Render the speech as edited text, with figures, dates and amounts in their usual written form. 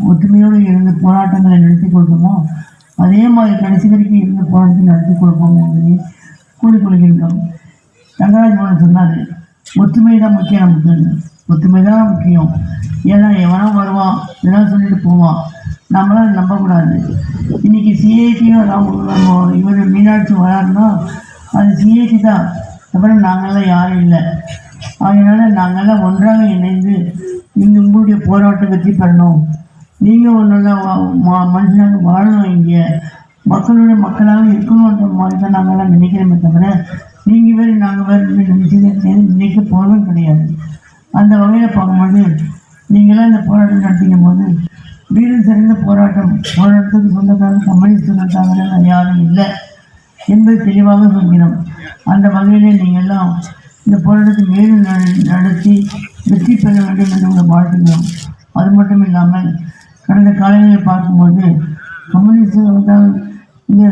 ஒற்றுமையோடு இருந்து போராட்டங்களை நடத்தி கொடுத்தோமோ அதே மாதிரி கடைசி வரைக்கும் இருந்து போராட்டத்தை நடத்தி கொடுப்போம் என்பதை கூறிக்கொள்கின்றோம். தங்கராஜ் மோகன் சொன்னார், ஒற்றுமை தான் முக்கியம், நமக்கு ஒற்றுமை தான் முக்கியம். ஏன்னா எவனா வருவான் இதெல்லாம் சொல்லிட்டு போவான், நம்மளாம் நம்பக்கூடாது. இன்னைக்கு சிஐடியும் இவர் மீனாட்சி வராருன்னா அது சிஐடி தான், அப்புறம் நாங்கள்லாம் யாரும் இல்லை. அதனால் நாங்கள்லாம் ஒன்றாக இணைந்து நீங்கள் உங்களுடைய போராட்டம் வெற்றி பெறணும், நீங்கள் ஒரு நல்ல மனுஷனாக வாழணும், இங்கே மக்களுடைய மக்களாக இருக்கணுன்ற மாதிரி தான் நாங்கள்லாம் நினைக்கிறோமே தவிர நீங்கள் வேறு நாங்கள் வேறு நினைக்க போகிறதும் கிடையாது. அந்த வகையில் பார்க்கும்போது நீங்களாம் இந்த போராட்டம் நடத்திக்கும் போது வீரம் சிறந்த போராட்டத்துக்கு சொந்தக்காரங்க கம்யூனிஸ்ட் சொந்தக்காரங்க யாரும் இல்லை என்பது தெளிவாக சொல்கிறோம். அந்த வகையிலே நீங்கள்லாம் இந்த போராட்டத்தை மேலும் நடத்தி வெற்றி பெற வேண்டும் என்று உங்களை வாழ்த்துகிறோம். அது மட்டும் இல்லாமல் கடந்த காலங்களில் பார்க்கும்போது கம்யூனிஸ்ட் இந்த